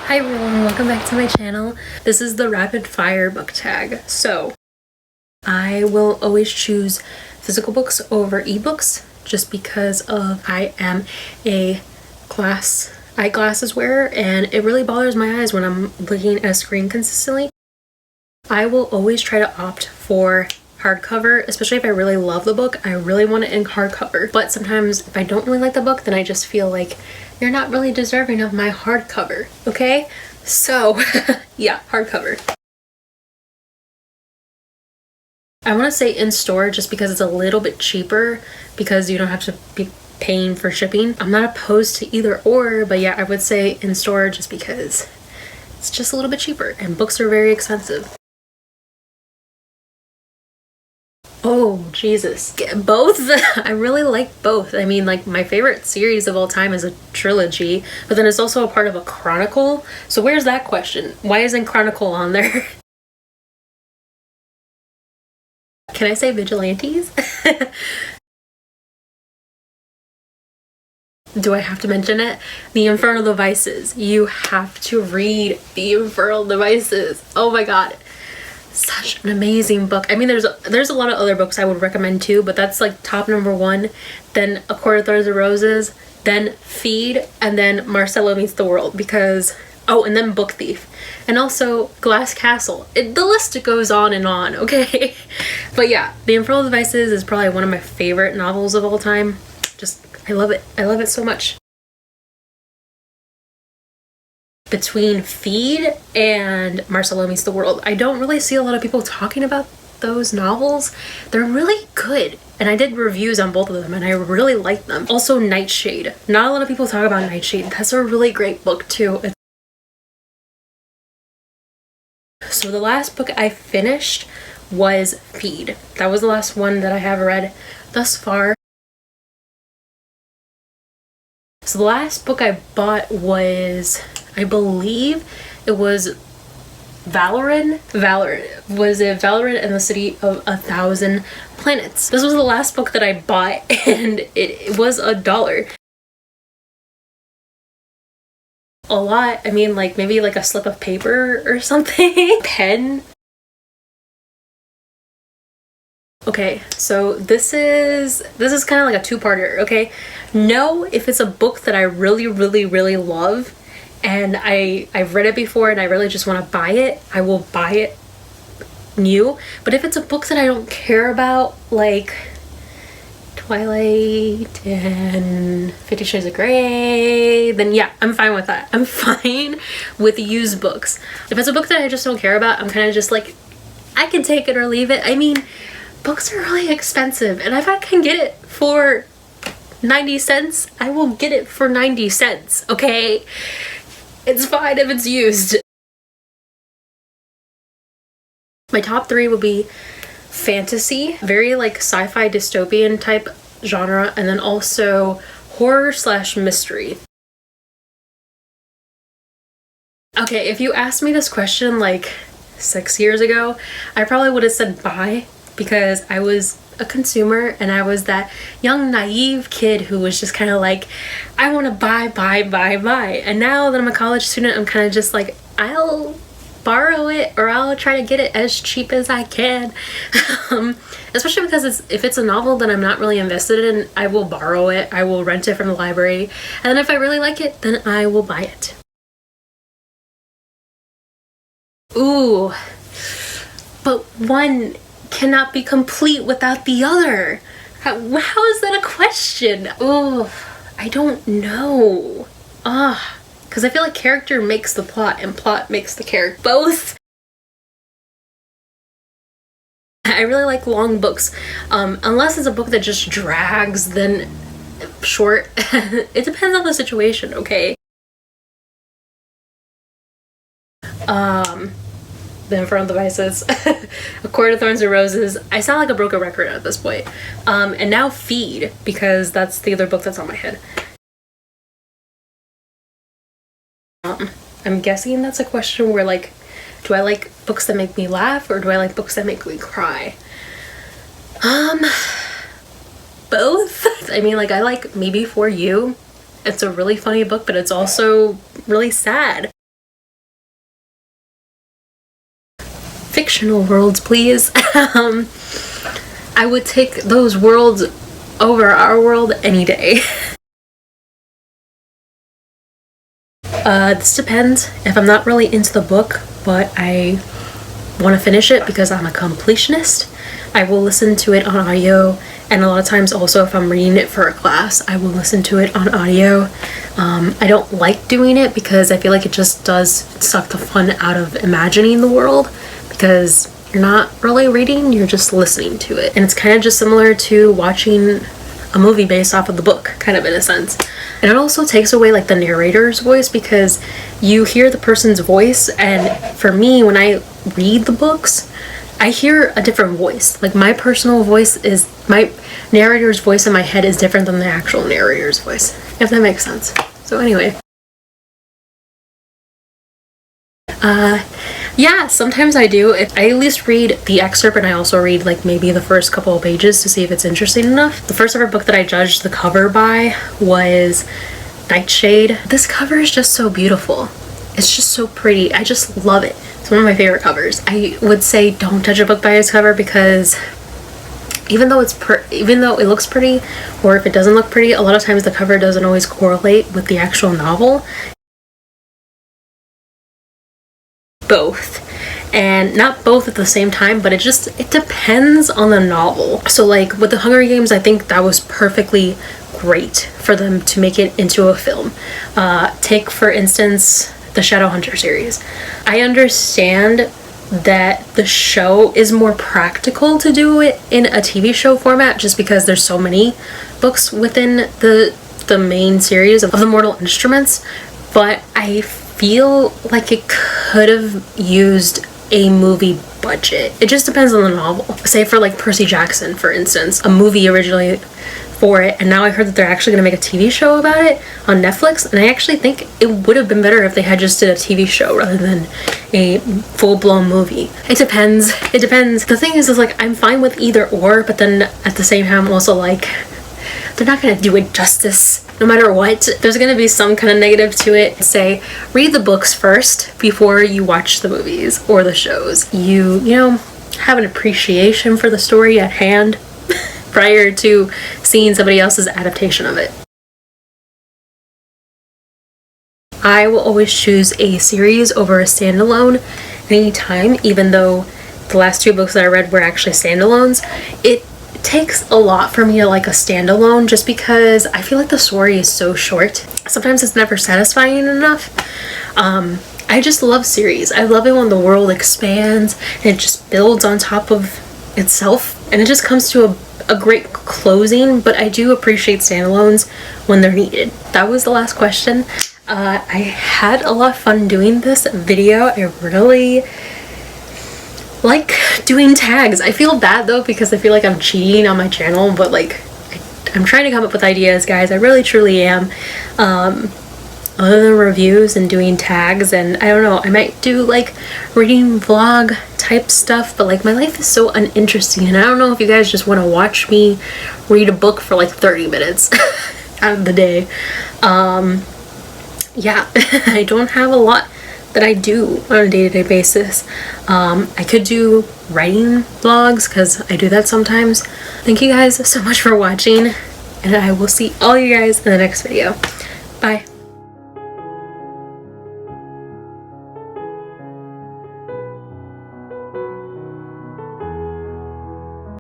Hi everyone, welcome back to my channel. This is the rapid fire book tag. So I will always choose physical books over ebooks just because of I am a eyeglasses wearer and it really bothers my eyes when I'm looking at a screen consistently. I will always try to opt for hardcover, especially if I really love the book. I really want it in hardcover, but sometimes if I don't really like the book, then I just feel like you're not really deserving of my hardcover, okay? So yeah, hardcover. I want to say in store just because it's a little bit cheaper because you don't have to be paying for shipping. I'm not opposed to either or, but yeah, I would say in store just because it's just a little bit cheaper and books are very expensive. Oh, Jesus. Both? I really like both. I mean, like, my favorite series of all time is a trilogy, but then it's also a part of a chronicle. So where's that question? Why isn't Chronicle on there? Can I say vigilantes? Do I have to mention it? The Infernal Devices. You have to read The Infernal Devices. Oh my god. Such an amazing book. I mean, there's a lot of other books I would recommend too, but that's like top #1. Then A Court of Thorns and Roses, then Feed, and then Marcelo Meets the World because and then Book Thief, and also Glass Castle. The list goes on and on, okay? But yeah, The Infernal Devices is probably one of my favorite novels of all time. Just, I love it. I love it so much. Between Feed and Marcelo Meets the World, I don't really see a lot of people talking about those novels. They're really good, and I did reviews on both of them and I really like them. Also Nightshade. Not a lot of people talk about Nightshade. That's a really great book too. So the last book I finished was Feed. That was the last one that I have read thus far. So the last book I bought was, I believe it was Valoran and the City of a Thousand Planets. This was the last book that I bought and it was $1. A lot. I mean, like maybe like a slip of paper or something. Pen. Okay, so this is kind of like a two-parter, okay? Know if it's a book that I really, really, really love and I've read it before and I really just want to buy it, I will buy it new. But if it's a book that I don't care about, like Twilight and 50 Shades of Grey, then yeah, I'm fine with that. I'm fine with used books. If it's a book that I just don't care about, I'm kind of just like, I can take it or leave it. I mean, books are really expensive, and if I can get it for 90 cents, I will get it for 90 cents, okay? It's fine if it's used. My top 3 would be fantasy, very like sci-fi dystopian type genre, and then also horror/mystery. Okay, if you asked me this question like 6 years ago, I probably would have said bye, because I was a consumer and I was that young naive kid who was just kind of like, I want to buy. And now that I'm a college student, I'm kind of just like, I'll borrow it or I'll try to get it as cheap as I can. Especially because if it's a novel that I'm not really invested in, I will borrow it, I will rent it from the library, and then if I really like it, then I will buy it. Ooh, but one cannot be complete without the other. How is that a question? Oh, I don't know. Because I feel like character makes the plot and plot makes the character. Both. I really like long books. Unless it's a book that just drags, then short. It depends on the situation, okay? The Infernal Devices, A Court of Thorns and Roses. I sound like a broken record at this point. And now Feed, because that's the other book that's on my head. I'm guessing that's a question where like, do I like books that make me laugh or do I like books that make me cry? Both. I mean, like, I like Me Before You. It's a really funny book, but it's also really sad. fictional worlds, please. I would take those worlds over our world any day. This depends. If I'm not really into the book, but I want to finish it because I'm a completionist, I will listen to it on audio. And a lot of times also if I'm reading it for a class, I will listen to it on audio. I don't like doing it because I feel like it just does suck the fun out of imagining the world, because you're not really reading, you're just listening to it. And it's kind of just similar to watching a movie based off of the book, kind of, in a sense. And it also takes away like the narrator's voice, because you hear the person's voice, and for me, when I read the books, I hear a different voice. Like, my personal voice is, my narrator's voice in my head is different than the actual narrator's voice, if that makes sense. So anyway. Yeah, sometimes I do. If I at least read the excerpt, and I also read like maybe the first couple of pages to see if it's interesting enough. The first ever book that I judged the cover by was Nightshade. This cover is just so beautiful. It's just so pretty. I just love it. It's one of my favorite covers. I would say don't judge a book by its cover, because even though it looks pretty, or if it doesn't look pretty, a lot of times the cover doesn't always correlate with the actual novel. Both. And not both at the same time, but it depends on the novel. So like with the Hunger Games, I think that was perfectly great for them to make it into a film. Take for instance the Shadowhunter series. I understand that the show is more practical to do it in a TV show format, just because there's so many books within the main series of the Mortal Instruments, but I feel like it could have used a movie budget. It just depends on the novel. Say for like Percy Jackson, for instance, a movie originally for it, and now I heard that they're actually going to make a TV show about it on Netflix, and I actually think it would have been better if they had just did a TV show rather than a full-blown movie. It depends. It depends. The thing is like, I'm fine with either or, but then at the same time I'm also like, they're not going to do it justice no matter what. There's going to be some kind of negative to it. Say, read the books first before you watch the movies or the shows. You know, have an appreciation for the story at hand prior to seeing somebody else's adaptation of it. I will always choose a series over a standalone anytime, even though the last two books that I read were actually standalones. It takes a lot for me to like a standalone, just because I feel like the story is so short. Sometimes it's never satisfying enough. I just love series. I love it when the world expands and it just builds on top of itself, and it just comes to a great closing. But I do appreciate standalones when they're needed. That was the last question. I had a lot of fun doing this video. I really like doing tags. I feel bad though, because I feel like I'm cheating on my channel, but like I'm trying to come up with ideas, guys. I really truly am. Other than reviews and doing tags, and I don't know, I might do like reading vlog type stuff, but like my life is so uninteresting, and I don't know if you guys just want to watch me read a book for like 30 minutes out of the day. Yeah, I don't have a lot that I do on a day-to-day basis. I could do writing vlogs, because I do that sometimes. Thank you guys so much for watching, and I will see all you guys in the next video. Bye.